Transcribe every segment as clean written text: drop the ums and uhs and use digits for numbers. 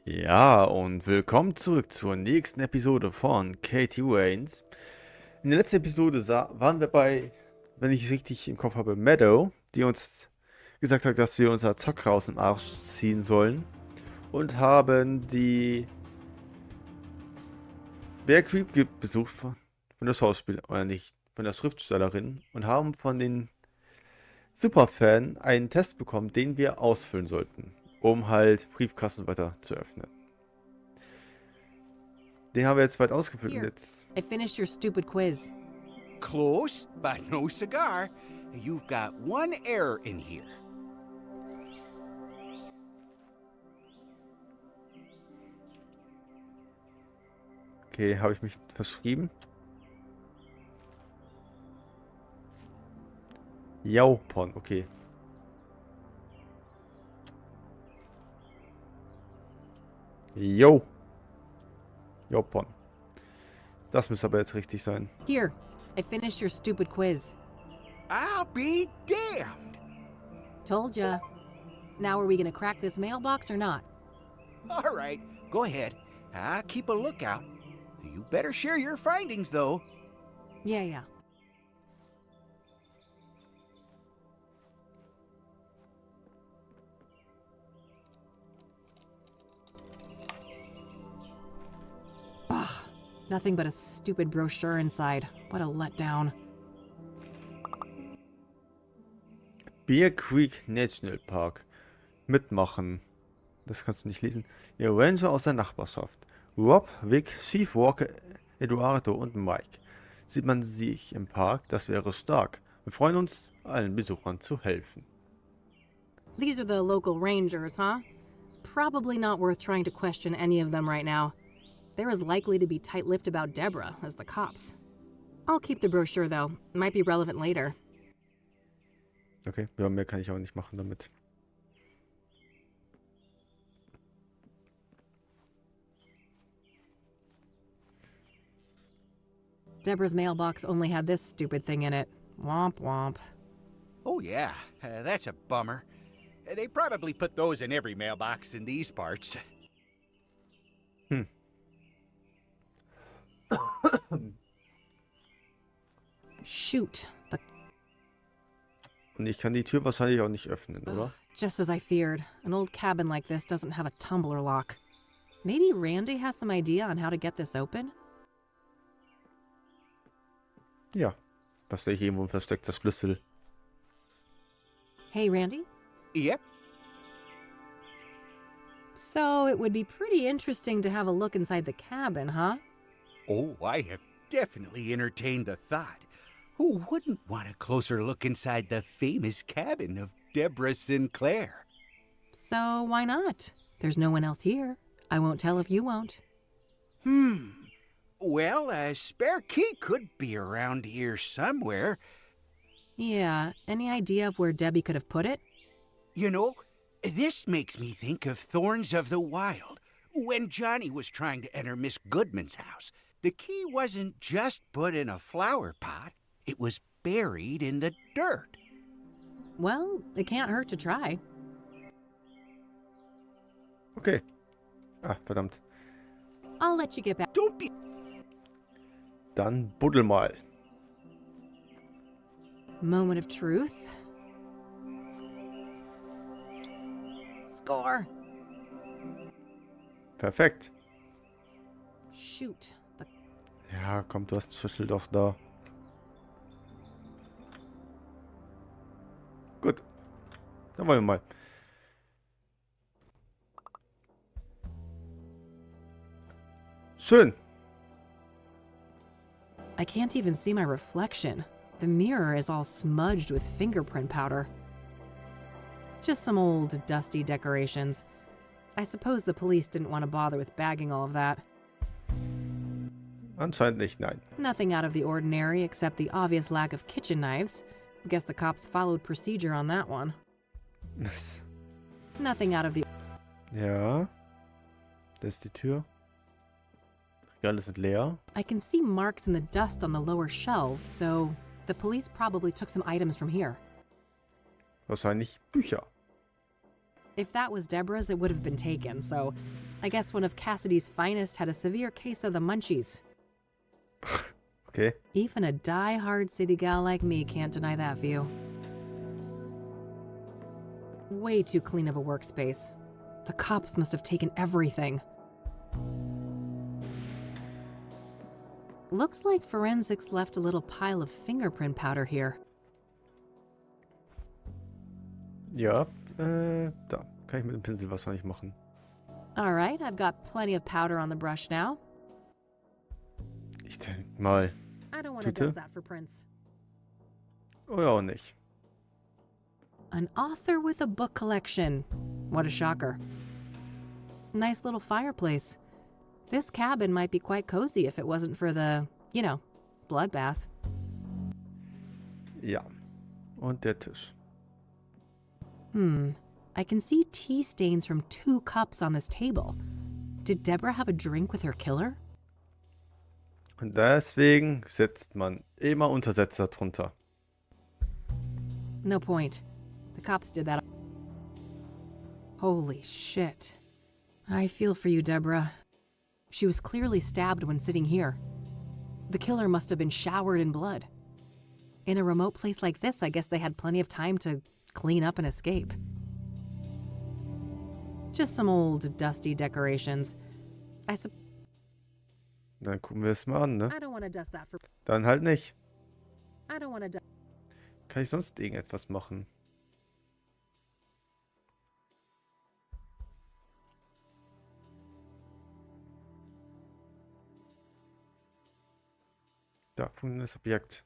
Ja, und willkommen zurück zur nächsten Episode von Katie Waynes. In der letzten Episode waren wir bei, wenn ich es richtig im Kopf habe, Meadow, die uns gesagt hat, dass wir unser Zocker aus dem Arsch ziehen sollen. Und haben die Bear Creek besucht von der Schauspielerin, oder nicht, von der Schriftstellerin. Und haben von den Superfan einen Test bekommen, den wir ausfüllen sollten, um halt Briefkasten weiter zu öffnen. Den haben wir jetzt weit ausgefüllt und Here, jetzt... I finished your stupid quiz. Close, but no cigar. You've got one error in here. Okay, habe ich mich verschrieben? Jaupon, okay. Jo. Jaupon. Das müsste aber jetzt richtig sein. Here, I finished your stupid quiz. I'll be damned. Told ya. Now are we gonna crack this mailbox or not? All right, go ahead. I'll keep a lookout. You better share your findings, though. Yeah. Ugh, nothing but a stupid brochure inside. What a letdown. Bear Creek National Park. Mitmachen. Das kannst du nicht lesen. Ihr Ranger aus der Nachbarschaft. Rob, Vic, Chief Walker, Eduardo und Mike. Sieht man sich im Park, das wäre stark. Wir freuen uns, allen Besuchern zu helfen. These are the local rangers, huh? Probably not worth trying to question any of them right now. They're as likely to be tight-lipped about Deborah as the cops. I'll keep the brochure, though. Might be relevant later. Okay, ja, mehr kann ich auch nicht machen damit. Deborah's mailbox only had this stupid thing in it. Womp womp. Oh, yeah, that's a bummer. They probably put those in every mailbox in these parts. Shoot. Und ich kann die Tür wahrscheinlich auch nicht öffnen, oder? Just as I feared. An old cabin like this doesn't have a tumbler lock. Maybe Randy has some idea on how to get this open? Ja. Da sehe ich irgendwo ein versteckter Schlüssel. Hey, Randy? Yep. So it would be pretty interesting to have a look inside the cabin, huh? Oh, I have definitely entertained the thought. Who wouldn't want a closer look inside the famous cabin of Deborah Sinclair? So why not? There's no one else here. I won't tell if you won't. Well, a spare key could be around here somewhere. Yeah, any idea of where Debbie could have put it? You know, this makes me think of Thorns of the Wild. When Johnny was trying to enter Miss Goodman's house, the key wasn't just put in a flower pot. It was buried in the dirt. Well, it can't hurt to try. Okay. Ah, verdammt. I'll let you get back. Don't be... Dann buddel mal. Moment of truth. Score. Perfekt. Shoot. Ja, komm, du hast den Schlüssel doch da. Gut. Dann wollen wir mal. Schön. I can't even see my reflection. The mirror is all smudged with fingerprint powder. Just some old, dusty decorations. I suppose the police didn't want to bother with bagging all of that. Anscheinend nicht, nein. Nothing out of the ordinary except the obvious lack of kitchen knives. Guess the cops followed procedure on that one. Nothing out of the... Ja. Da ist die Tür. Regale sind leer. I can see marks in the dust on the lower shelf, so the police probably took some items from here. Wahrscheinlich Bücher. If that was Deborah's, it would have been taken, so I guess one of Cassidy's finest had a severe case of the munchies. Okay. Even a die-hard city gal like me can't deny that view. Way too clean of a workspace. The cops must have taken everything. Looks like forensics left a little pile of fingerprint powder here. Ja, da. Kann ich mit dem Pinsel wahrscheinlich machen. All right, I've got plenty of powder on the brush now. Ich denke mal. I don't want to Tüte? dust that for prints. Oder auch nicht. An author with a book collection. What a shocker. Nice little fireplace. This cabin might be quite cozy if it wasn't for the, you know, bloodbath. Ja. Und der Tisch. I can see tea stains from 2 cups on this table. Did Deborah have a drink with her killer? Und deswegen setzt man immer Untersetzer drunter. No point. The cops did that. Holy shit. I feel for you, Deborah. She was clearly stabbed when sitting here. The killer must have been showered in blood. In a remote place like this, I guess they had plenty of time to clean up and escape. Just some old, dusty decorations. Dann gucken wir es mal an, ne? I don't want to dust that for... Dann halt nicht. I don't want to... Kann ich sonst irgendetwas machen? Da, fundenes Objekt.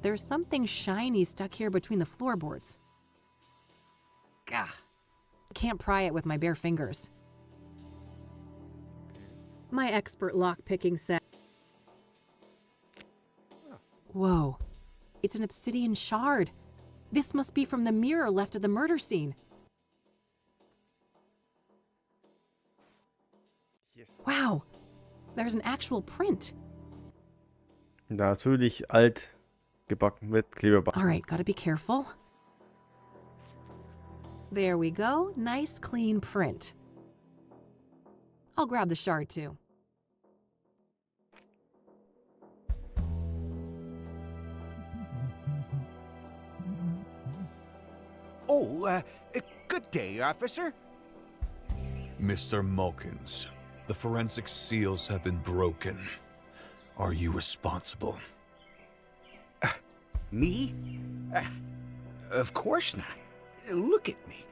There's something shiny stuck here between the floorboards. Gah. Can't pry it with my bare fingers. My expert lockpicking set. Whoa. It's an obsidian shard. This must be from the mirror left at the murder scene. Yes. Wow. There's an actual print. Natürlich alt gebacken mit Klebeband. All right, gotta be careful. There we go. Nice, clean print. I'll grab the shard, too. Oh, good day, officer. Mr. Mulkins, the forensic seals have been broken. Are you responsible? Me? Of course not. Look at me.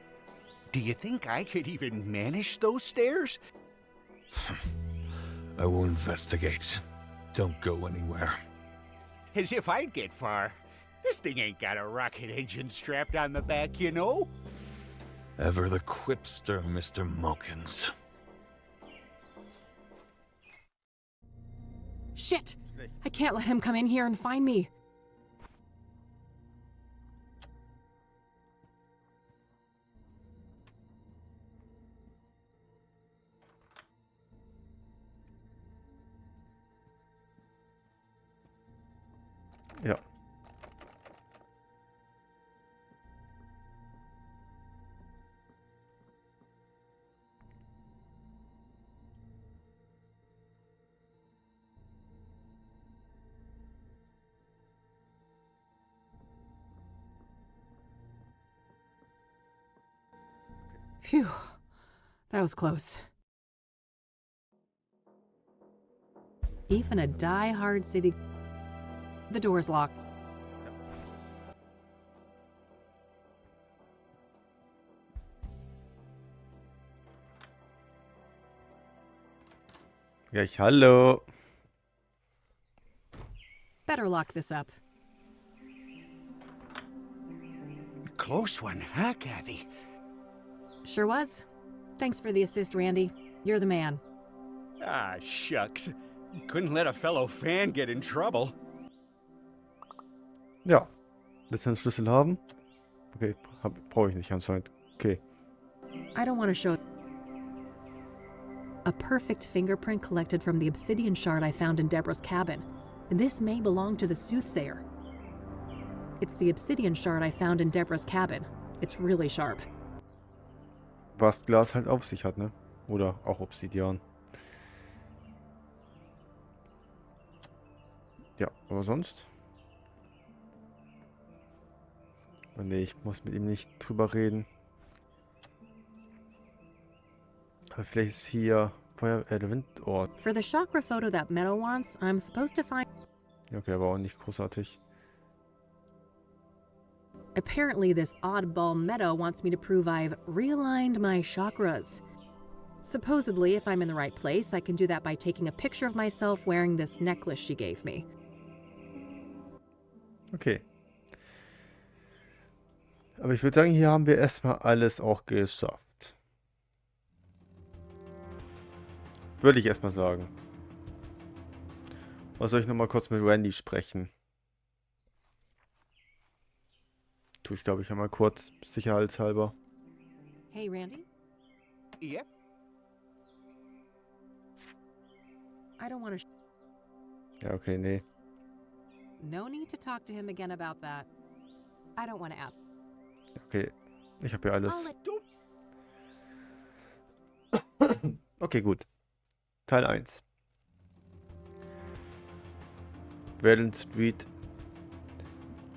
Do you think I could even manage those stairs? I will investigate. Don't go anywhere. As if I'd get far. This thing ain't got a rocket engine strapped on the back, you know? Ever the quipster, Mr. Mulkins. Shit! I can't let him come in here and find me. Ja. Phew. That was close. Even a die-hard city... The door's locked. Gleich hallo. Better lock this up. Close one, huh, Kathy? Sure was. Thanks for the assist, Randy. You're the man. Ah, shucks. Couldn't let a fellow fan get in trouble. Ja. Willst du einen Schlüssel haben? Okay, brauche ich nicht anscheinend. Okay. I don't want to show... A perfect fingerprint collected from the obsidian shard I found in Deborah's cabin. This may belong to the Soothsayer. It's the obsidian shard I found in Deborah's cabin. It's really sharp. Was Glas halt auf sich hat, ne? Oder auch Obsidian. Ja, aber sonst? Oh nee, ich muss mit ihm nicht drüber reden. Aber vielleicht ist hier der Windort. For the chakra photo that Meadow wants, I'm supposed to find... Ja, okay, aber auch nicht großartig. Apparently, this oddball Meadow wants me to prove I've realigned my chakras. Supposedly, if I'm in the right place, I can do that by taking a picture of myself wearing this necklace she gave me. Okay. Aber ich würde sagen, hier haben wir erstmal alles auch geschafft. Würde ich erstmal sagen. Oder soll ich nochmal kurz mit Randy sprechen? Tue ich, glaube ich, einmal kurz, sicherheitshalber. Hey, Randy? Yep. I don't want to... Ja, okay, nee. No need to talk to him again about that. I don't want to ask. Okay, ich habe hier alles. I'll let... Okay, gut. Teil 1. Werden Street.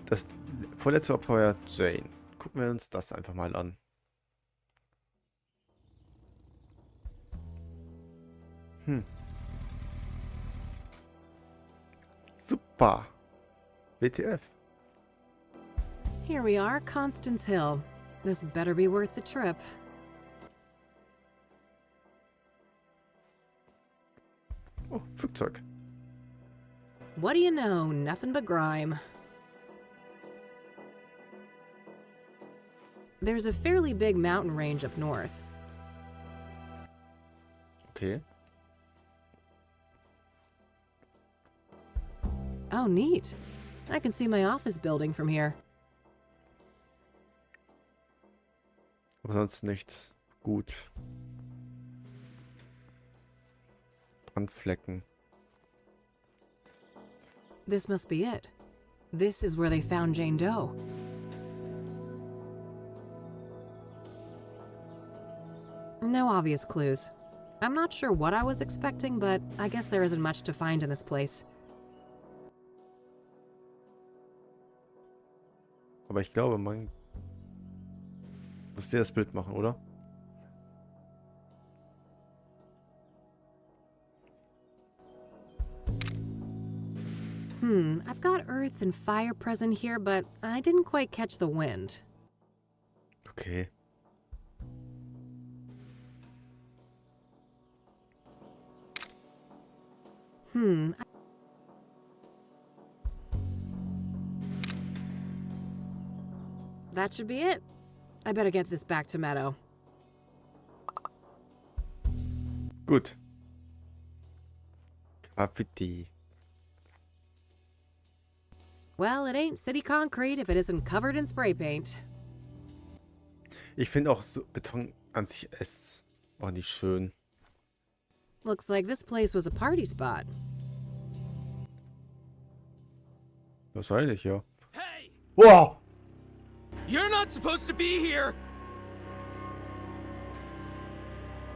Das vorletzte Abenteuer Jane. Gucken wir uns das einfach mal an. Super. WTF. Here we are, Constance Hill. This better be worth the trip. Oh, Flugzeug. What do you know? Nothing but grime. There's a fairly big mountain range up north. Okay. Oh, neat. I can see my office building from here. Aber sonst nichts. Gut. Brandflecken. This must be it. This is where they found Jane Doe. No obvious clues. I'm not sure what I was expecting, but I guess there isn't much to find in this place. Aber ich glaube, man muss dir das Bild machen, oder? I've got earth and fire present here, but I didn't quite catch the wind. Okay. That should be it. I better get this back to Meadow. Gut. Graffiti. Well, it ain't city concrete if it isn't covered in spray paint. Ich finde auch so Beton an sich ist auch nicht schön. Looks like this place was a party spot. Wahrscheinlich, ja. Hey! Wow! You're not supposed to be here!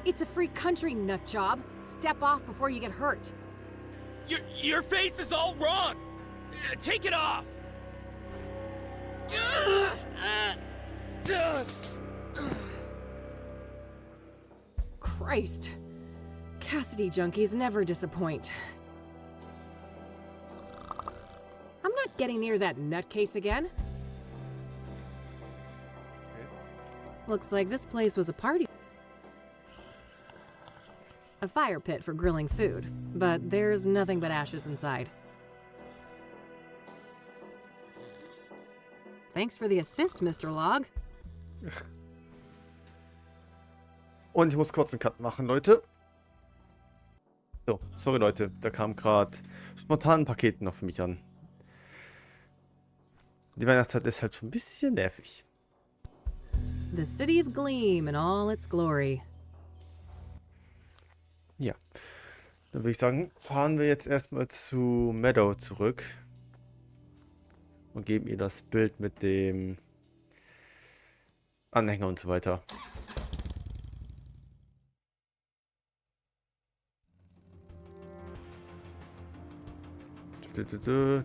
It's a free country, nut job. Step off before you get hurt. Your face is all wrong! Take it off! Christ. Cassidy junkies never disappoint. I'm not getting near that nutcase again. Looks like this place was a party. A fire pit for grilling food, but there's nothing but ashes inside. Thanks for the assist, Mr. Log. Und ich muss kurz einen Cut machen, Leute. So, sorry Leute, da kam gerade spontan ein Paket noch für mich an. Die Weihnachtszeit ist halt schon ein bisschen nervig. The city of Gleam in all its glory. Ja. Dann würde ich sagen, fahren wir jetzt erstmal zu Meadow zurück. und geben ihr das Bild mit dem Anhänger und so weiter.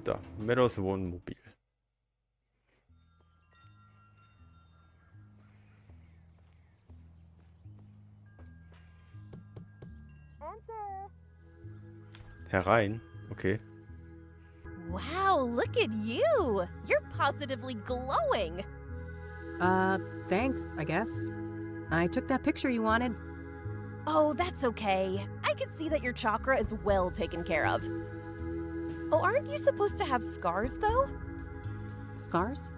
Da, Meadows Wohnmobil. Herein, okay. Wow, look at you! You're positively glowing! Thanks, I guess. I took that picture you wanted. Oh, that's okay. I can see that your chakra is well taken care of. Oh, aren't you supposed to have scars, though? Scars?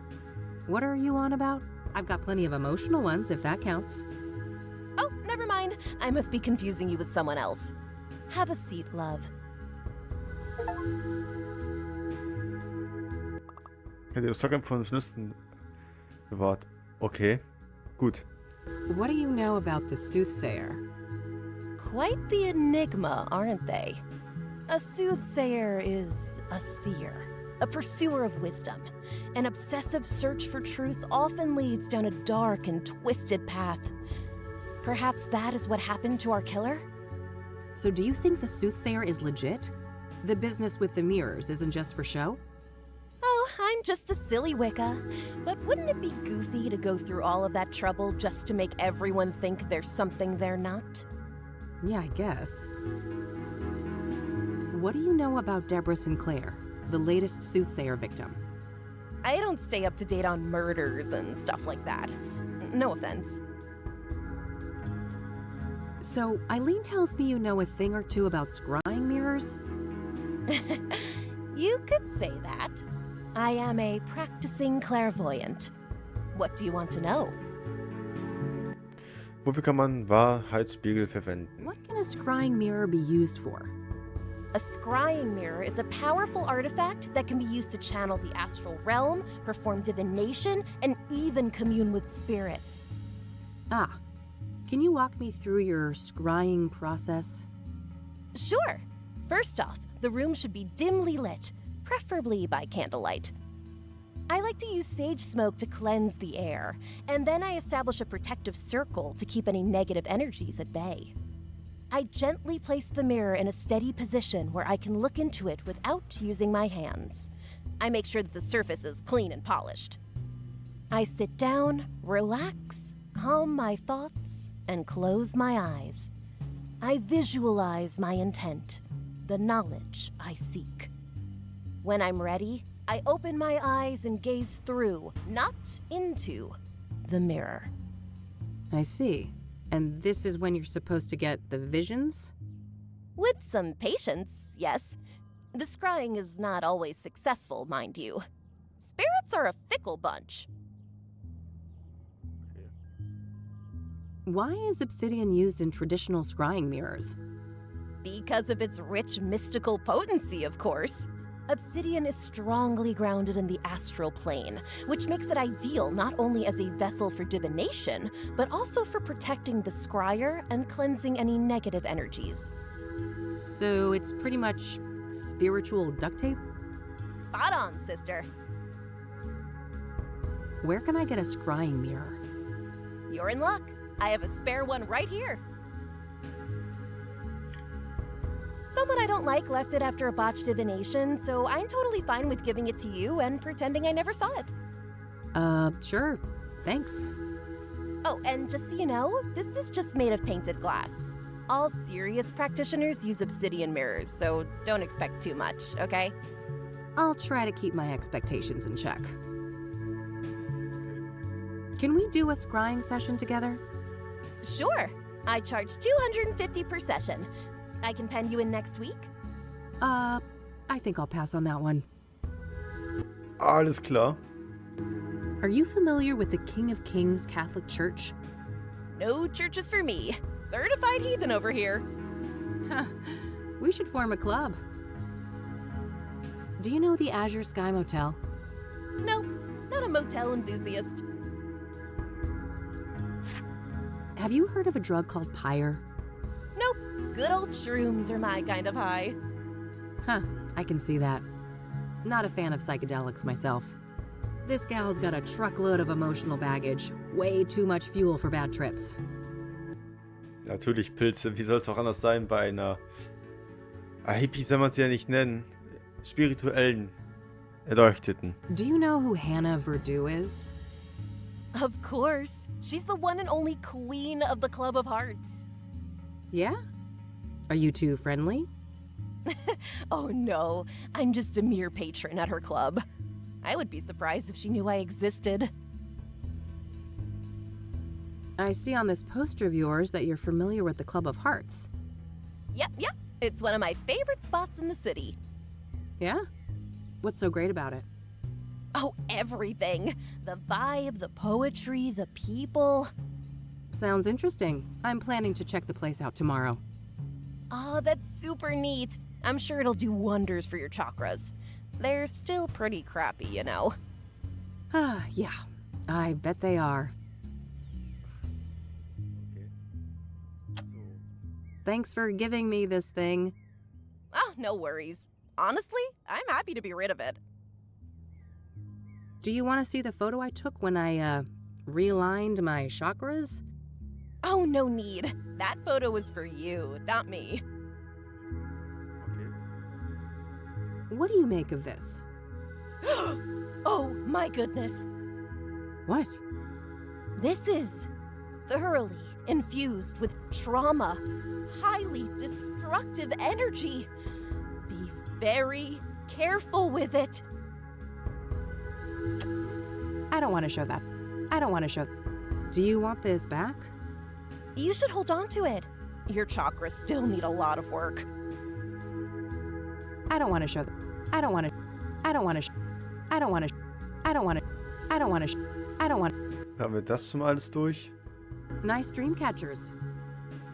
What are you on about? I've got plenty of emotional ones, if that counts. Oh, never mind. I must be confusing you with someone else. Have a seat, love. Hätte das Zocken von Schlüssen bewahrt. Okay, gut. What do you know about the Soothsayer? Quite the enigma, aren't they? A soothsayer is a seer, a pursuer of wisdom. An obsessive search for truth often leads down a dark and twisted path. Perhaps that is what happened to our killer? So do you think the Soothsayer is legit? The business with the mirrors isn't just for show? Oh, I'm just a silly Wicca. But wouldn't it be goofy to go through all of that trouble just to make everyone think there's something they're not? Yeah, I guess. What do you know about Deborah Sinclair, the latest Soothsayer victim? I don't stay up to date on murders and stuff like that. No offense. So, Eileen tells me you know a thing or two about scrying mirrors? You could say that. I am a practicing clairvoyant. What do you want to know? Wofür kann man Wahrheitsspiegel verwenden? What can a scrying mirror be used for? A scrying mirror is a powerful artifact that can be used to channel the astral realm, perform divination, and even commune with spirits. Ah, can you walk me through your scrying process? Sure. First off, the room should be dimly lit, preferably by candlelight. I like to use sage smoke to cleanse the air, and then I establish a protective circle to keep any negative energies at bay. I gently place the mirror in a steady position where I can look into it without using my hands. I make sure that the surface is clean and polished. I sit down, relax, calm my thoughts, and close my eyes. I visualize my intent, the knowledge I seek. When I'm ready, I open my eyes and gaze through, not into, the mirror. I see. And this is when you're supposed to get the visions? With some patience, yes. The scrying is not always successful, mind you. Spirits are a fickle bunch. Why is obsidian used in traditional scrying mirrors? Because of its rich mystical potency, of course. Obsidian is strongly grounded in the astral plane, which makes it ideal not only as a vessel for divination, but also for protecting the scryer and cleansing any negative energies. So it's pretty much spiritual duct tape? Spot on, sister. Where can I get a scrying mirror? You're in luck. I have a spare one right here. Someone I don't like left it after a botched divination, so I'm totally fine with giving it to you and pretending I never saw it. Sure. Thanks. Oh, and just so you know, this is just made of painted glass. All serious practitioners use obsidian mirrors, so don't expect too much, okay? I'll try to keep my expectations in check. Can we do a scrying session together? Sure. I charge $250 per session. I can pen you in next week? I think I'll pass on that one. Alles klar. Are you familiar with the King of Kings Catholic Church? No churches for me. Certified heathen over here. We should form a club. Do you know the Azure Sky Motel? Nope, not a motel enthusiast. Have you heard of a drug called pyre? Nope, good old shrooms are my kind of high. Huh, I can see that. Not a fan of psychedelics myself. This gal's got a truckload of emotional baggage. Way too much fuel for bad trips. Natürlich Pilze. Wie soll es auch anders sein bei einer... Hippie soll man sie ja nicht nennen. Spirituellen Erleuchteten. Do you know who Hannah Verdue is? Of course. She's the one and only queen of the Club of Hearts. Yeah? Are you two friendly? Oh no, I'm just a mere patron at her club. I would be surprised if she knew I existed. I see on this poster of yours that you're familiar with the Club of Hearts. Yep. It's one of my favorite spots in the city. Yeah? What's so great about it? Oh, everything. The vibe, the poetry, the people. Sounds interesting. I'm planning to check the place out tomorrow. Oh, that's super neat. I'm sure it'll do wonders for your chakras. They're still pretty crappy, you know. Yeah. I bet they are. Thanks for giving me this thing. Oh, no worries. Honestly, I'm happy to be rid of it. Do you want to see the photo I took when I, realigned my chakras? Oh, no need. That photo was for you, not me. What do you make of this? Oh, my goodness. What? This is thoroughly infused with trauma, highly destructive energy. Be very careful with it. I don't want to show that. Do you want this back? You should hold on to it. Your chakras still need a lot of work. I don't want to show that. Haben wir das schon mal alles durch? Nice dream catchers.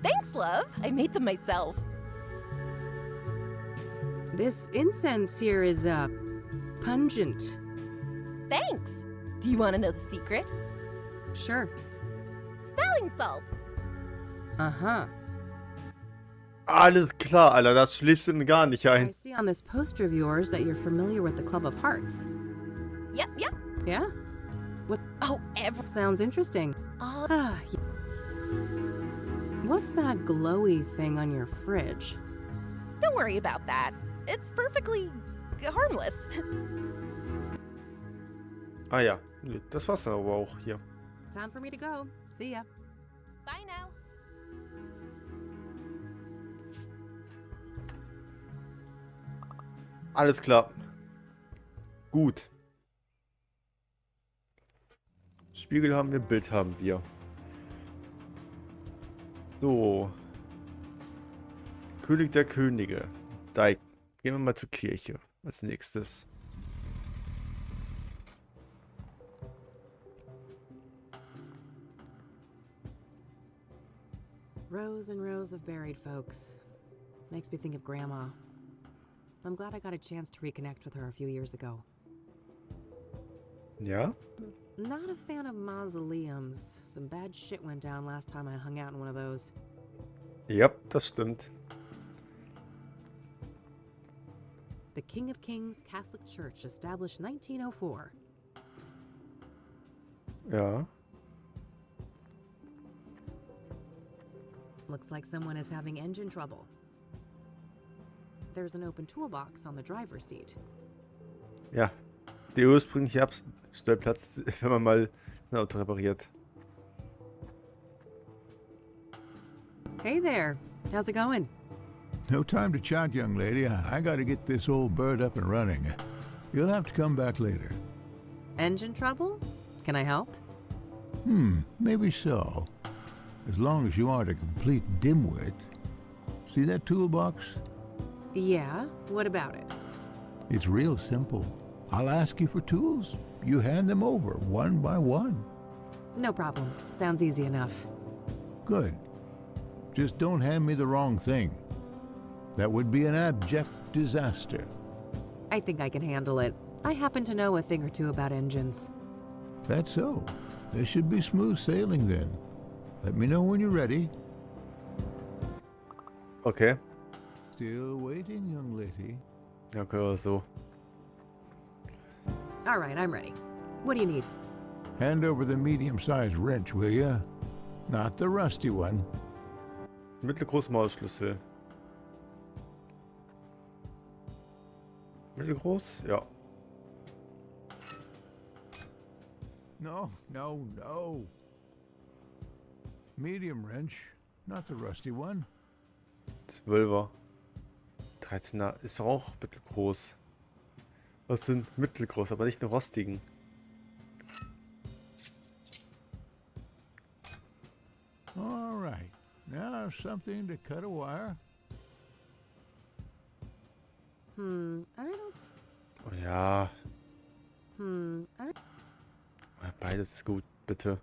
Thanks, love. I made them myself. This incense here is, pungent. Thanks. Do you want to know the secret? Sure. Smelling salts. Uh-huh. Alles klar, Alter. Das schläfst du denn gar nicht I ein. see on this poster of yours that you're familiar with the Club of Hearts. Yep. Yeah? Oh, Sounds interesting. uh, What's that glowy thing on your fridge? don't worry about that. It's perfectly harmless. Ah ja, nee, das war's dann aber auch hier. Time for me to go. See ya. Bye now. Alles klar. Gut. Spiegel haben wir, Bild haben wir. So. König der Könige. Da gehen wir mal zur Kirche als nächstes. Rows and rows of buried folks. Makes me think of Grandma. I'm glad I got a chance to reconnect with her a few years ago. Ja? Not a fan of mausoleums. Some bad shit went down last time I hung out in one of those. Ja, das stimmt. The King of Kings Catholic Church, established 1904. Ja. Looks like someone is having engine trouble. There's an open toolbox on the driver's seat. Ja. Der ursprüngliche Abstellplatz, wenn man mal ein Auto repariert. Hey there. How's it going? No time to chat, young lady. I gotta get this old bird up and running. You'll have to come back later. Engine trouble? Can I help? Maybe so. As long as you aren't a complete dimwit. See that toolbox? Yeah, what about it? It's real simple. I'll ask you for tools. You hand them over, one by one. No problem. Sounds easy enough. Good. Just don't hand me the wrong thing. That would be an abject disaster. I think I can handle it. I happen to know a thing or two about engines. That's so. There should be smooth sailing then. Let me know when you're ready. Okay. Still waiting, young lady. Ja, okay, oder so. All right, I'm ready. What do you need? Hand over the medium-sized wrench, will ya? Not the rusty one. Mittelgroß Maulschlüssel. Mittelgroß? Ja. No, no, no. Medium wrench, not the rusty one. 12er. 13er ist doch auch mittelgroß. Das sind mittelgroß, aber nicht einen rostigen. All right. Now something to cut a wire. I don't. Oh ja. I. Beides ist gut, bitte.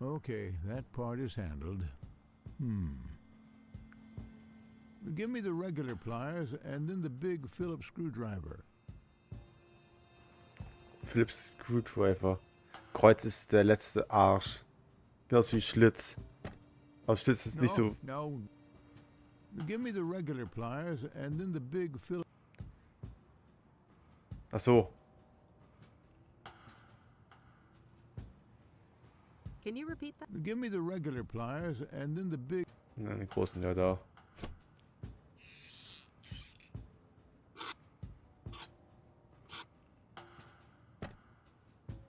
Okay, that part is handled. Give me the regular pliers and then the big Phillips screwdriver. Philips Screwdriver. Kreuz ist der letzte Arsch. Genauso wie Schlitz. Aber Schlitz ist nicht so. No. Give me the regular pliers and then the big Phillips. Ach so. Can you repeat that? Give me the regular pliers and then the big. Nein, den großen, ja da.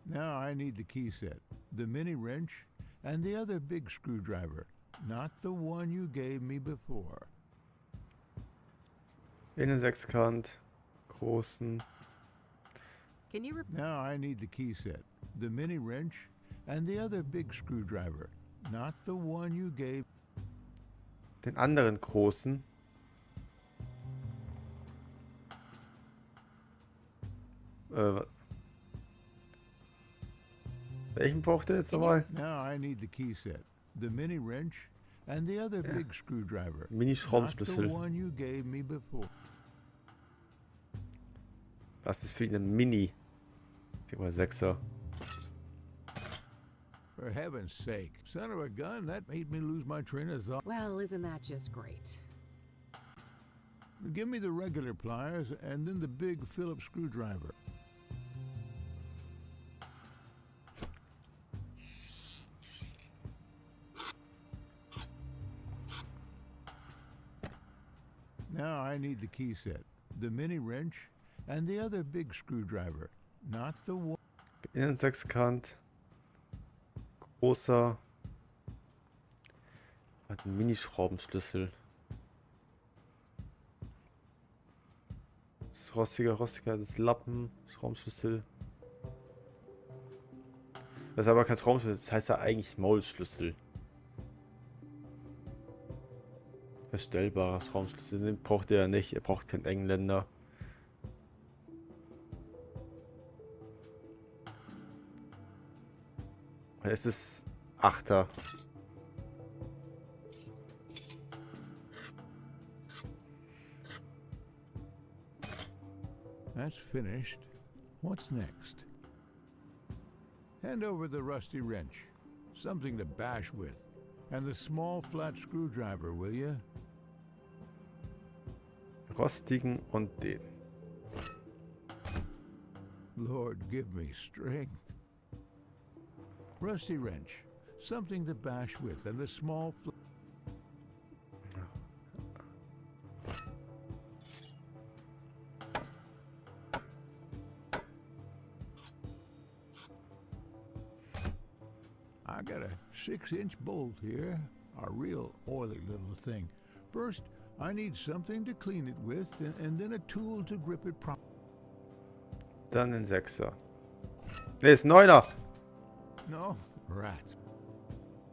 Now I need the key set, the mini wrench, and the other big screwdriver, not the one you gave me before. Innensechskant. Großen. Can you repeat? Now I need the key set, the mini wrench, and the other big screwdriver, not the one you gave. Den anderen großen. Welchen braucht er jetzt nochmal? Now I need the key set, the mini wrench, and the other big screwdriver, not the Mini-Schraubenschlüssel. one you gave me before. Was ist für eine Mini? Ich denke mal 6er. For heaven's sake, son of a gun, that made me lose my train of thought. Well, isn't that just great? Give me the regular pliers and then the big Phillips screwdriver. Now I need the key set, the mini wrench, and the other big screwdriver, not the one. Innensechskant. Großer. Hat einen Mini-Schraubenschlüssel. Das rostiger, das Lappen, Schraubenschlüssel. Das ist aber kein Schraubenschlüssel, das heißt ja eigentlich Maulschlüssel. Verstellbarer Schraubenschlüssel, den braucht er ja nicht, er braucht keinen Engländer. Es ist 8er. That's finished. What's next? Hand over the rusty wrench, something to bash with, and the small flat screwdriver, will you? Rostigen und den. Lord, give me strength. Rusty wrench, something to bash with, and the small I got a 6-inch bolt here, a real oily little thing. First, I need something to clean it with, and then a tool to grip it properly. Dann den 6er. Ne, ist 9er. No, rats.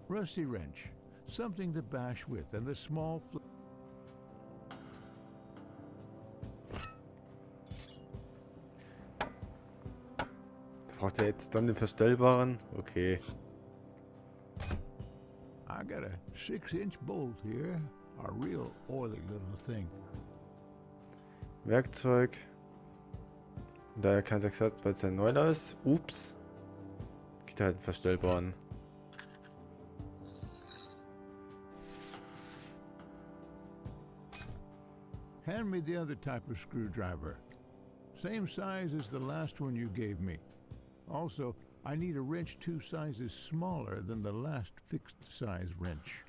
Rusty wrench, something to bash with, and the small Braucht er jetzt dann den verstellbaren? Okay. I got a 6-inch bolt here, a real oily little thing. Werkzeug. Da er kein 6 hat, weil es ein 9er ist. Ups. Geht halt einen verstellbaren. Hand me the other type of screwdriver. Same size as the last one you gave me. Also, I need a wrench 2 sizes smaller than the last fixed size wrench.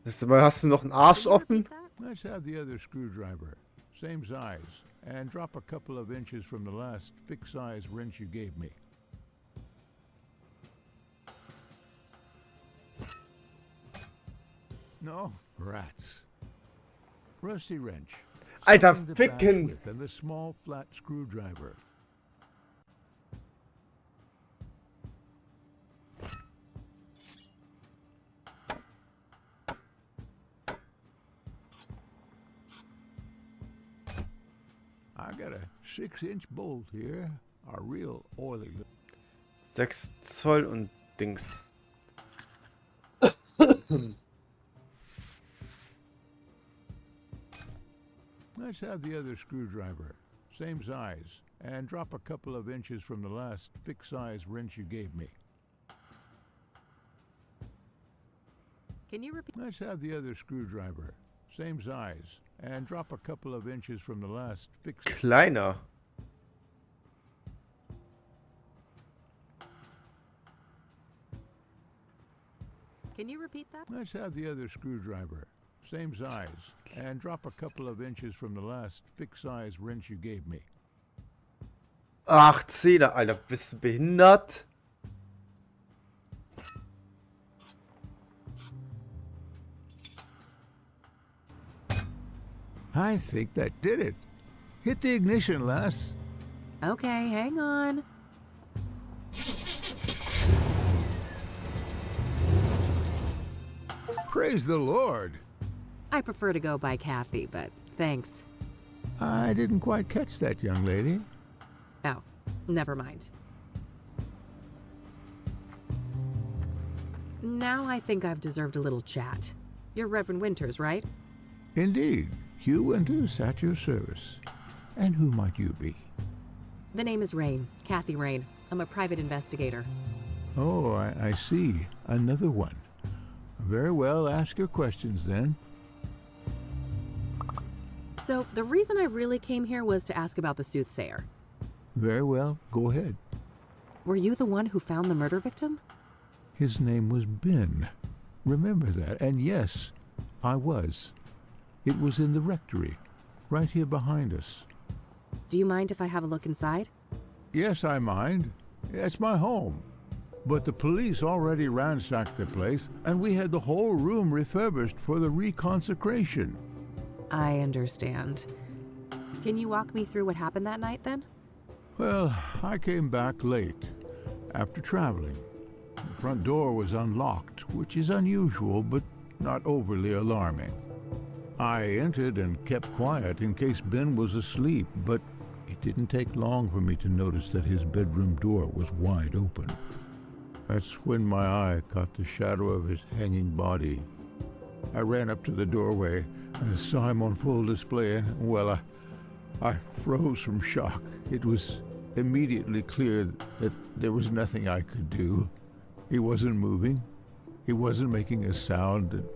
Hast du noch einen Arsch Can you offen? repeat that? Let's have the other screwdriver. Same size. And drop a couple of inches from the last fixed size wrench you gave me. No, rats. Rusty wrench. Alter, Something to bash ficken! with, and the small flat screwdriver. I got a 6-inch bolt here. A real oily. 6 Zoll und Dings. Let's have the other screwdriver. Same size. And drop a couple of inches from the last fixed size wrench you gave me. Can you repeat? Let's have the other screwdriver. Same size. And drop a couple of inches from the last fixed... Kleiner. Can you repeat that? Let's have the other screwdriver. Same size. And drop a couple of inches from the last fixed size wrench you gave me. Ach, Zähler, Alter, bist du behindert? I think that did it. Hit the ignition, lass. Okay, hang on. Praise the Lord. I prefer to go by Kathy, but thanks. I didn't quite catch that, young lady. Oh, never mind. Now I think I've deserved a little chat. You're Reverend Winters, right? Indeed. Hugh Winters at your service. And who might you be? The name is Rain, Kathy Rain. I'm a private investigator. Oh, I see. Another one. Very well, ask your questions then. So, the reason I really came here was to ask about the Soothsayer. Very well, go ahead. Were you the one who found the murder victim? His name was Ben. Remember that. And yes, I was. It was in the rectory, right here behind us. Do you mind if I have a look inside? Yes, I mind. It's my home. But the police already ransacked the place, and we had the whole room refurbished for the reconsecration. I understand. Can you walk me through what happened that night, then? Well, I came back late, after traveling. The front door was unlocked, which is unusual, but not overly alarming. I entered and kept quiet in case Ben was asleep, but it didn't take long for me to notice that his bedroom door was wide open. That's when my eye caught the shadow of his hanging body. I ran up to the doorway and saw him on full display, and, well, I froze from shock. It was immediately clear that there was nothing I could do. He wasn't moving. He wasn't making a sound, and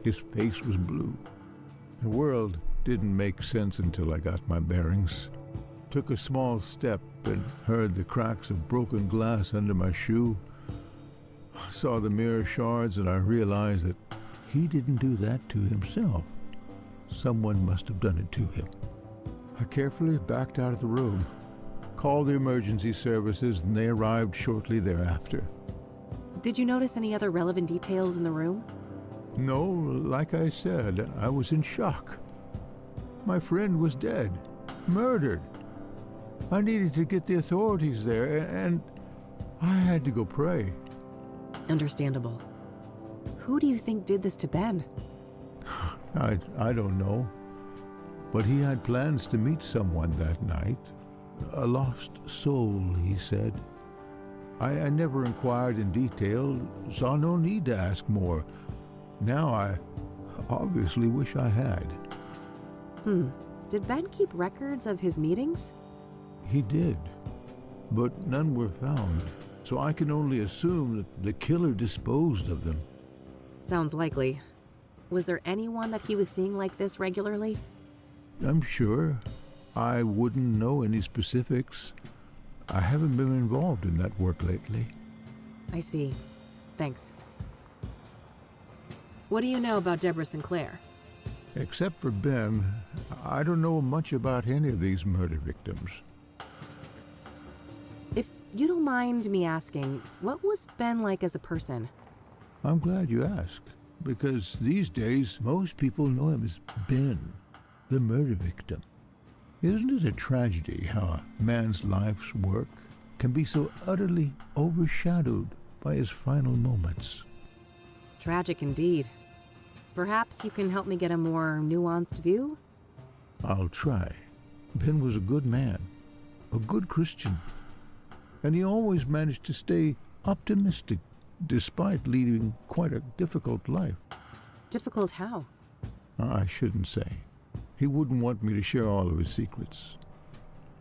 his face was blue. The world didn't make sense until I got my bearings. Took a small step and heard the cracks of broken glass under my shoe. I saw the mirror shards and I realized that he didn't do that to himself. Someone must have done it to him. I carefully backed out of the room, called the emergency services, and they arrived shortly thereafter. Did you notice any other relevant details in the room? No, like I said, I was in shock. My friend was dead, murdered. I needed to get the authorities there, and I had to go pray. Understandable. Who do you think did this to Ben? I don't know. But he had plans to meet someone that night. A lost soul, he said. I never inquired in detail, saw no need to ask more. Now I obviously wish I had. Did Ben keep records of his meetings? He did, but none were found, so I can only assume that the killer disposed of them. Sounds likely. Was there anyone that he was seeing like this regularly? I'm sure. I wouldn't know any specifics. I haven't been involved in that work lately. I see. Thanks. What do you know about Deborah Sinclair? Except for Ben, I don't know much about any of these murder victims. If you don't mind me asking, what was Ben like as a person? I'm glad you asked, because these days most people know him as Ben, the murder victim. Isn't it a tragedy how a man's life's work can be so utterly overshadowed by his final moments? Tragic indeed. Perhaps you can help me get a more nuanced view? I'll try. Ben was a good man, a good Christian, and he always managed to stay optimistic despite leading quite a difficult life. Difficult how? I shouldn't say. He wouldn't want me to share all of his secrets.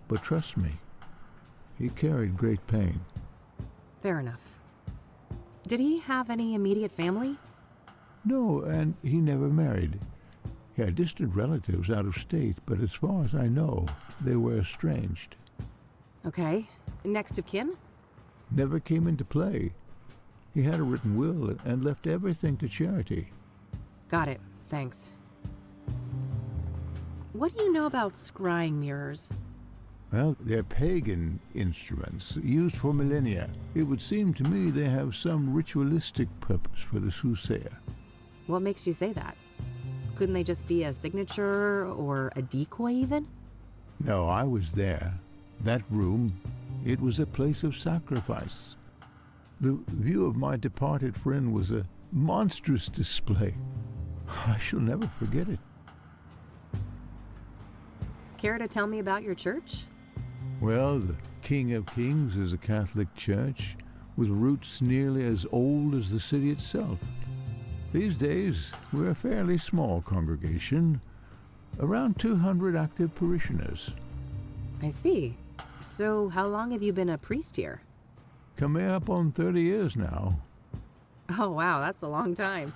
But trust me, he carried great pain. Fair enough. Did he have any immediate family? No, and he never married. He had distant relatives out of state, but as far as I know, they were estranged. Okay. Next of kin? Never came into play. He had a written will and left everything to charity. Got it. Thanks. What do you know about scrying mirrors? Well, they're pagan instruments used for millennia. It would seem to me they have some ritualistic purpose for the Soothsayer. What makes you say that? Couldn't they just be a signature or a decoy even? No, I was there. That room, it was a place of sacrifice. The view of my departed friend was a monstrous display. I shall never forget it. Care to tell me about your church? Well, the King of Kings is a Catholic church with roots nearly as old as the city itself. These days, we're a fairly small congregation, around 200 active parishioners. I see. So how long have you been a priest here? Coming up on 30 years now. Oh wow, that's a long time.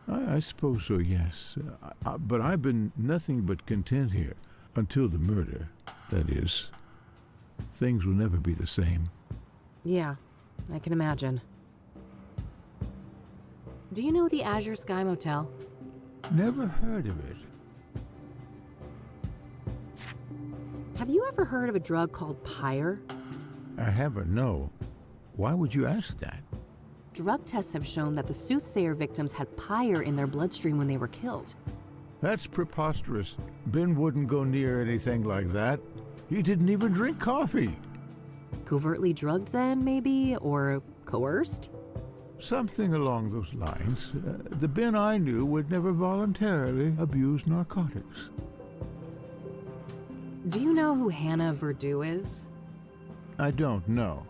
I suppose so, yes. But I've been nothing but content here. Until the murder, that is. Things will never be the same. Yeah, I can imagine. Do you know the Azure Sky Motel? Never heard of it. Have you ever heard of a drug called pyre? I haven't, no. Why would you ask that? Drug tests have shown that the Soothsayer victims had pyre in their bloodstream when they were killed. That's preposterous. Ben wouldn't go near anything like that. He didn't even drink coffee. Covertly drugged then, maybe? Or coerced? Something along those lines. The Ben I knew would never voluntarily abuse narcotics. Do you know who Hannah Verdue is? I don't know.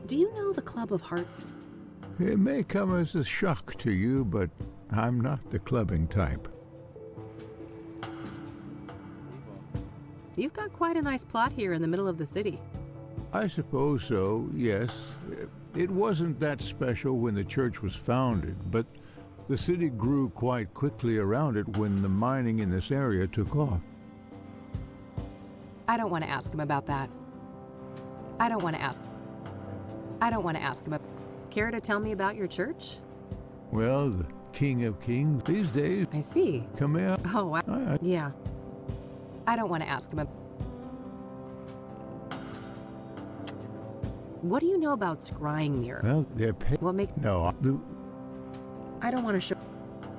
Do you know the Club of Hearts? It may come as a shock to you, but I'm not the clubbing type. You've got quite a nice plot here in the middle of the city. I suppose so, yes. It wasn't that special when the church was founded, but the city grew quite quickly around it when the mining in this area took off. I don't want to ask him about that. I don't want to ask him. Care to tell me about your church? Well, the King of Kings these days. I see. Come here. Oh, wow. Yeah. I don't want to ask him. What do you know about scrying mirror? Well, they're What make? No, I don't want to show.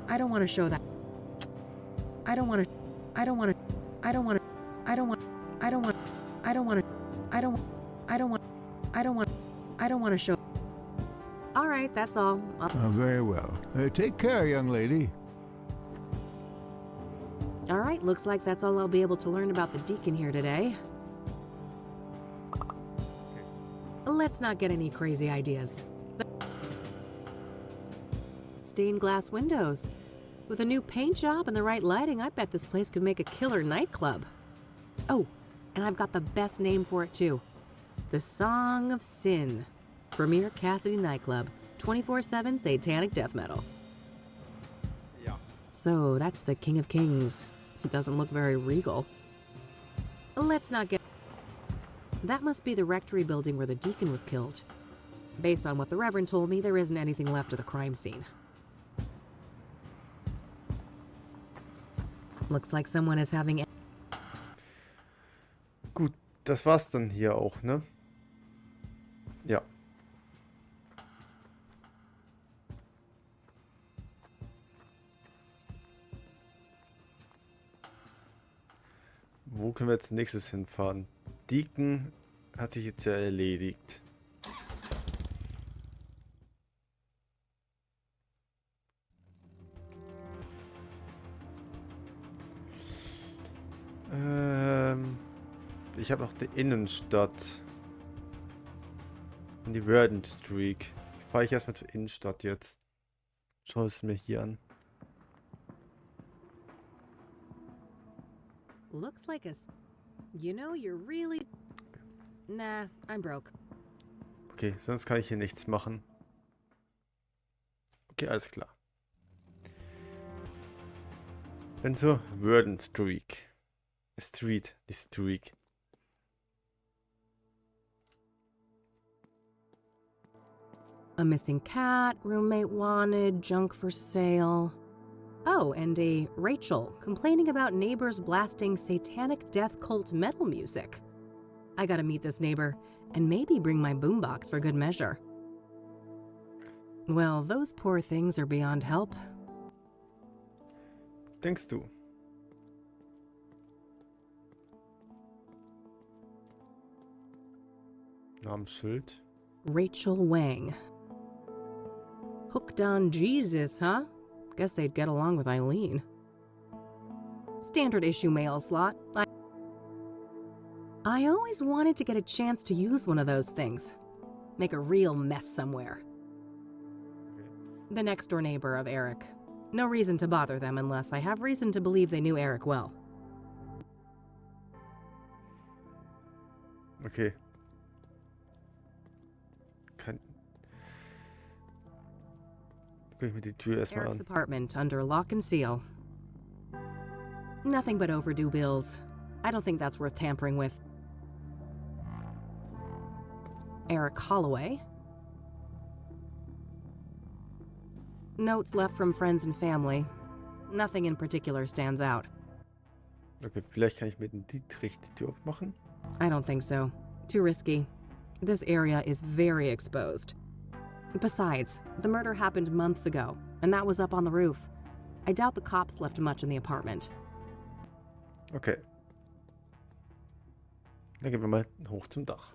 I don't want to show that. I don't want to. I don't want to. I don't want to. I don't want. I don't want. I don't want to. I don't. I don't want. I don't want. I don't want to show. All right, that's all. very well. Take care, young lady. All right, looks like that's all I'll be able to learn about the deacon here today. Let's not get any crazy ideas. Stained glass windows. With a new paint job and the right lighting, I bet this place could make a killer nightclub. Oh, and I've got the best name for it too. The Song of Sin. Premier Cassidy nightclub. 24/7 satanic death metal. So that's the King of Kings. It doesn't look very regal. Let's not get... That must be the rectory building where the deacon was killed. Based on what the Reverend told me, there isn't anything left of the crime scene. Looks like someone is having... Gut, das war's dann hier auch, ne? Ja. Wo können wir jetzt nächstes hinfahren? Deacon hat sich jetzt ja erledigt. Ich habe noch die Innenstadt. Und die Werden Streak. Fahre ich erstmal zur Innenstadt jetzt. Schau es mir hier an. Looks like a... You know, you're really... Nah, I'm broke. Okay, sonst kann ich hier nichts machen. Okay, alles klar. Dann zur Werden Streak. Street, die Streak. A missing cat, roommate wanted, junk for sale. Oh, and a Rachel complaining about neighbors blasting satanic death cult metal music. I gotta meet this neighbor and maybe bring my boombox for good measure. Well, those poor things are beyond help. Denkst du? Namensschild. Rachel Wang. Hooked on Jesus, huh? Guess they'd get along with Eileen. Standard issue mail slot. I always wanted to get a chance to use one of those things. Make a real mess somewhere. The next door neighbor of Eric. No reason to bother them unless I have reason to believe they knew Eric well. Okay. Guck ich mir die Tür erstmal Eric's an. apartment under lock and seal. Nothing but overdue bills. I don't think that's worth tampering with. Eric Holloway. Notes left from friends and family. Nothing in particular stands out. Okay, vielleicht kann ich mit dem Dietrich die Tür aufmachen. I don't think so. Too risky. This area is very exposed. Besides, the murder happened months ago, and that was up on the roof. I doubt the cops left much in the apartment. Okay. Dann gehen wir mal hoch zum Dach.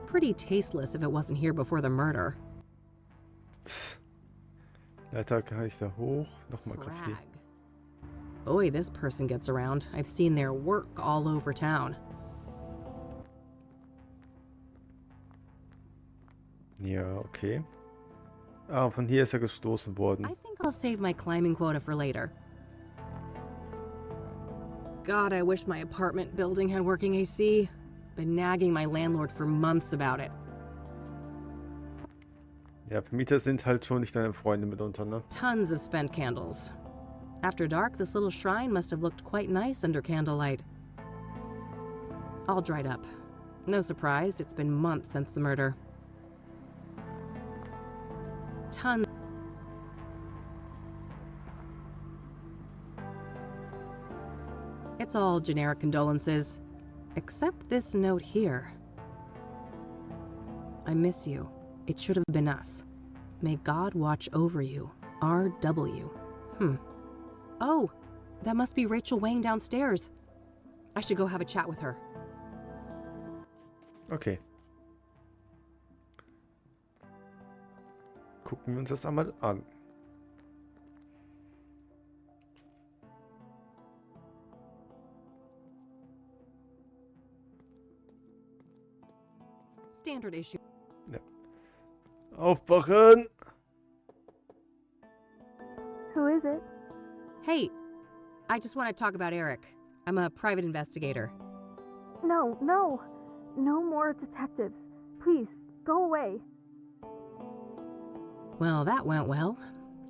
Pretty tasteless if it wasn't here before the murder. Psst. Leiter kann ich da hoch. Nochmal Kaffee. Frag. Boy, this person gets around. I've seen their work all over town. Ja, okay. Ah, von hier ist er gestoßen worden. I think I'll save my climbing quota for later. God, I wish my apartment building had working AC. Been nagging my landlord for months about it. Ja, Vermieter sind halt schon nicht deine Freunde mitunter, ne? Tons of spent candles. After dark, this little shrine must have looked quite nice under candlelight. All dried up. No surprise, it's been months since the murder. Tons. It's all generic condolences. Except this note here. I miss you. It should have been us. May God watch over you. R.W. Oh, that must be Rachel Wang downstairs. I should go have a chat with her. Okay. Gucken wir uns das einmal an. Standard issue. Ja. Aufwachen! Who is it? Hey, I just want to talk about Eric. I'm a private investigator. No more detectives. Please, Go away. Well, that went well.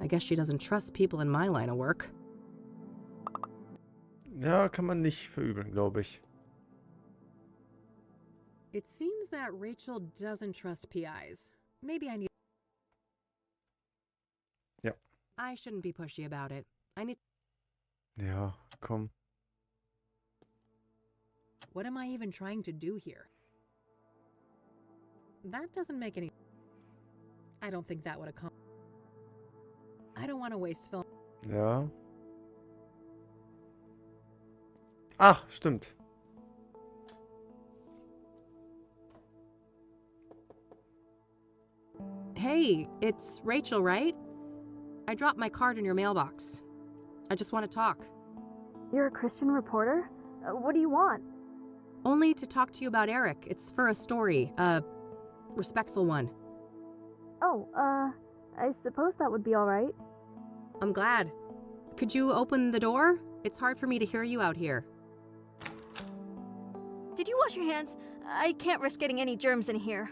I guess she doesn't trust people in my line of work. Ja, kann man nicht verübeln, glaube ich. It seems that Rachel doesn't trust PIs. Maybe I need... Ja. I shouldn't be pushy about it. I need... Ja, komm. What am I even trying to do here? That doesn't make any... I don't think that would accomplish... I don't want to waste film. Ja. Ach, stimmt. Hey, it's Rachel, right? I dropped my card in your mailbox. I just want to talk. You're a Christian reporter? What do you want? Only to talk to you about Eric. It's for a story, a respectful one. Oh, I suppose that would be alright. I'm glad. Could you open the door? It's hard for me to hear you out here. Did you wash your hands? I can't risk getting any germs in here.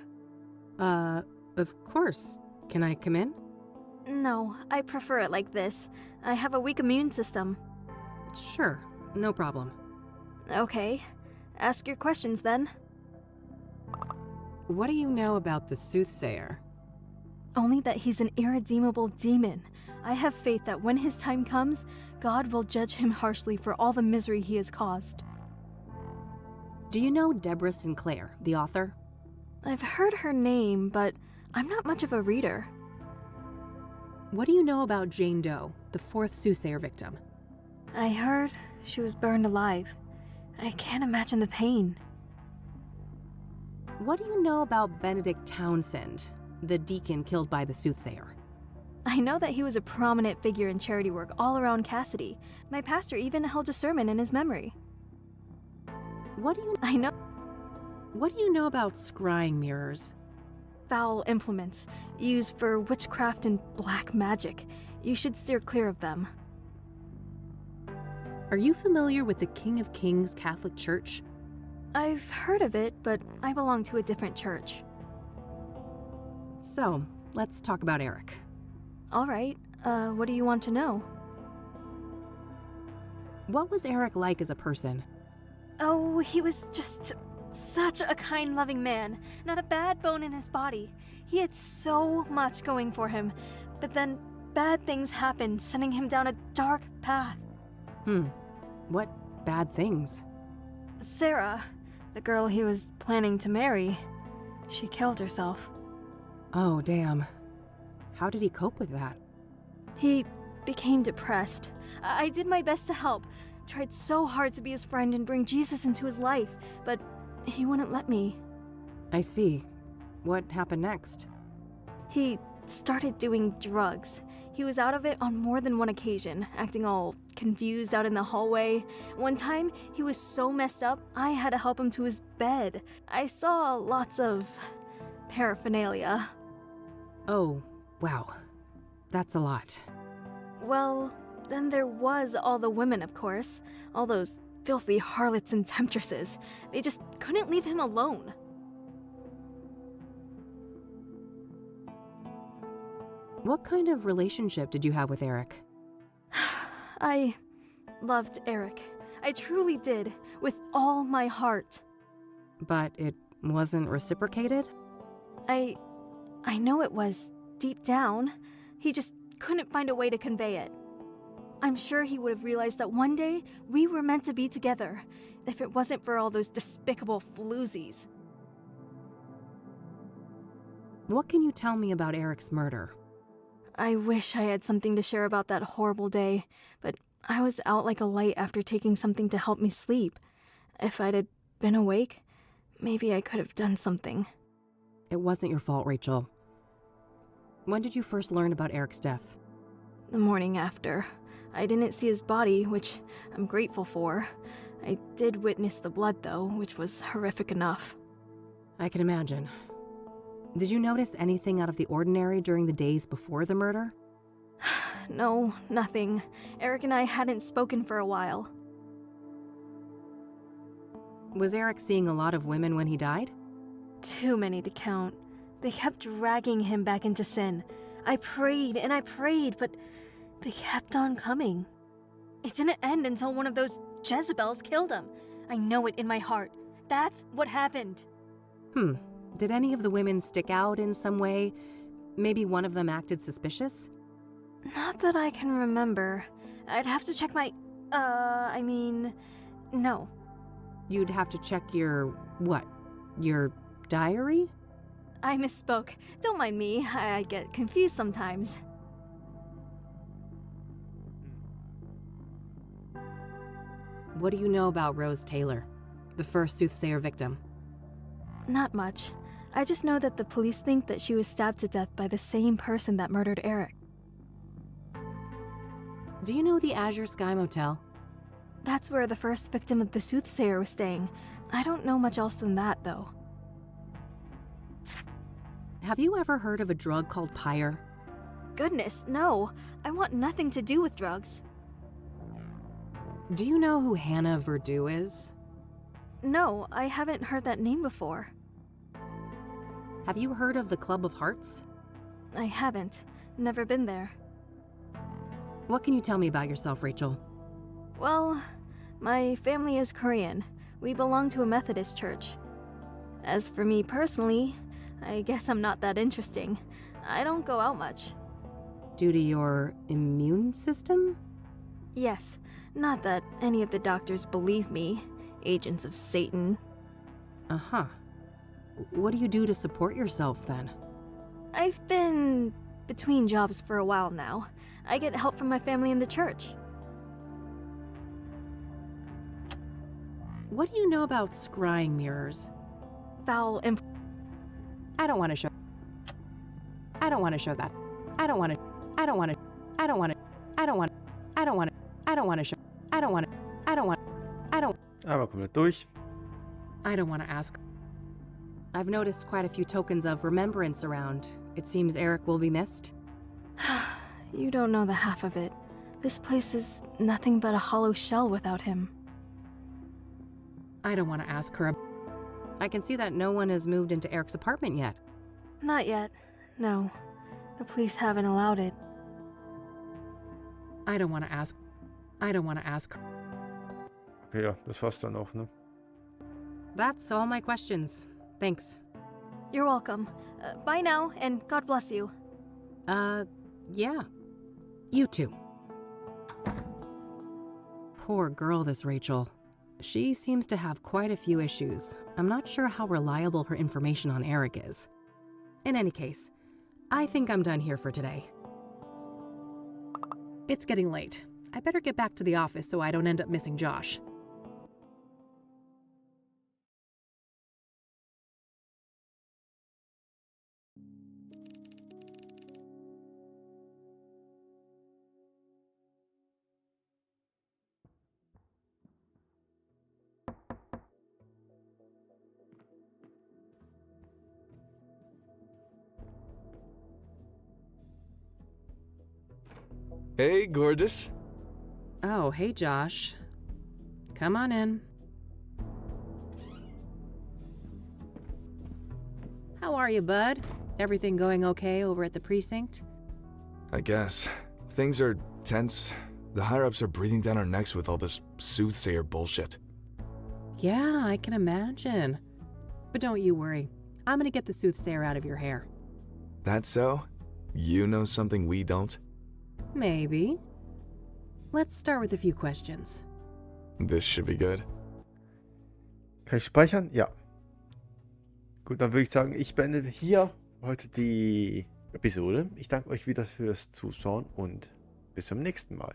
Of course. Can I come in? No, I prefer it like this. I have a weak immune system. Sure, no problem. Okay. Ask your questions then. What do you know about the Soothsayer? Only that he's an irredeemable demon. I have faith that when his time comes, God will judge him harshly for all the misery he has caused. Do you know Deborah Sinclair, the author? I've heard her name, but I'm not much of a reader. What do you know about Jane Doe, the fourth Soothsayer victim? I heard she was burned alive. I can't imagine the pain. What do you know about Benedict Townsend, the deacon killed by the Soothsayer? I know that he was a prominent figure in charity work all around Cassidy. My pastor even held a sermon in his memory. What do you know about scrying mirrors? Foul implements, used for witchcraft and black magic. You should steer clear of them. Are you familiar with the King of Kings Catholic Church? I've heard of it, but I belong to a different church. So, let's talk about Eric. All right, what do you want to know? What was Eric like as a person? Oh, he was just such a kind, loving man. Not a bad bone in his body. He had so much going for him, but then bad things happened, sending him down a dark path. What bad things? Sarah, the girl he was planning to marry, she killed herself. Oh, damn. How did he cope with that? He became depressed. I did my best to help. Tried so hard to be his friend and bring Jesus into his life, but he wouldn't let me. I see. What happened next? He started doing drugs. He was out of it on more than one occasion, acting all confused out in the hallway. One time, he was so messed up, I had to help him to his bed. I saw lots of paraphernalia. Oh, wow. That's a lot. Well, then there was all the women, of course. All those filthy harlots and temptresses. They just couldn't leave him alone. What kind of relationship did you have with Eric? I loved Eric. I truly did, with all my heart. But it wasn't reciprocated? I know it was, deep down. He just couldn't find a way to convey it. I'm sure he would have realized that one day we were meant to be together, if it wasn't for all those despicable floozies. What can you tell me about Eric's murder? I wish I had something to share about that horrible day, but I was out like a light after taking something to help me sleep. If I'd have been awake, maybe I could have done something. It wasn't your fault, Rachel. When did you first learn about Eric's death? The morning after. I didn't see his body, which I'm grateful for. I did witness the blood, though, which was horrific enough. I can imagine. Did you notice anything out of the ordinary during the days before the murder? No, nothing. Eric and I hadn't spoken for a while. Was Eric seeing a lot of women when he died? Too many to count. They kept dragging him back into sin. I prayed and I prayed, but they kept on coming. It didn't end until one of those Jezebels killed him. I know it in my heart. That's what happened. Did any of the women stick out in some way? Maybe one of them acted suspicious? Not that I can remember. I'd have to check my... no. You'd have to check your... what? Your diary? I misspoke. Don't mind me. I get confused sometimes. What do you know about Rose Taylor, the first Soothsayer victim? Not much. I just know that the police think that she was stabbed to death by the same person that murdered Eric. Do you know the Azure Sky Motel? That's where the first victim of the Soothsayer was staying. I don't know much else than that, though. Have you ever heard of a drug called Pyre? Goodness, no. I want nothing to do with drugs. Do you know who Hannah Verdue is? No, I haven't heard that name before. Have you heard of the Club of Hearts? I haven't. Never been there. What can you tell me about yourself, Rachel? Well, my family is Korean. We belong to a Methodist church. As for me personally, I guess I'm not that interesting. I don't go out much. Due to your immune system? Yes, not that any of the doctors believe me. Agents of Satan. Uh-huh. What do you do to support yourself, then? I've been between jobs for a while now. I get help from my family in the church. What do you know about scrying mirrors? Foul imp- I don't want to show... I don't want to show that. I don't want to... I don't want to... I don't want to... I don't want... I don't want to... I don't want to show... I don't want to... I don't want... I don't... Aber komplett durch. I don't want to ask. I've noticed quite a few tokens of remembrance around. It seems Eric will be missed. You don't know the half of it. This place is nothing but a hollow shell without him. I don't want to ask her. I can see that no one has moved into Eric's apartment yet. Not yet. No. The police haven't allowed it. I don't want to ask. I don't want to ask her. Okay, ja, das war's dann auch, ne? That's all my questions. Thanks. You're welcome. Bye now, and God bless you. Yeah. You too. Poor girl, this Rachel. She seems to have quite a few issues. I'm not sure how reliable her information on Eric is. In any case, I think I'm done here for today. It's getting late. I better get back to the office so I don't end up missing Josh. Hey, gorgeous. Oh, hey Josh. Come on in. How are you, bud? Everything going okay over at the precinct? I guess. Things are tense. The higher-ups are breathing down our necks with all this Soothsayer bullshit. Yeah, I can imagine. But don't you worry. I'm gonna get the Soothsayer out of your hair. That so? You know something we don't? Maybe. Let's start with a few questions. This should be good. Kann ich speichern? Ja. Gut, dann würde ich sagen, ich beende hier heute die Episode. Ich danke euch wieder fürs Zuschauen und bis zum nächsten Mal.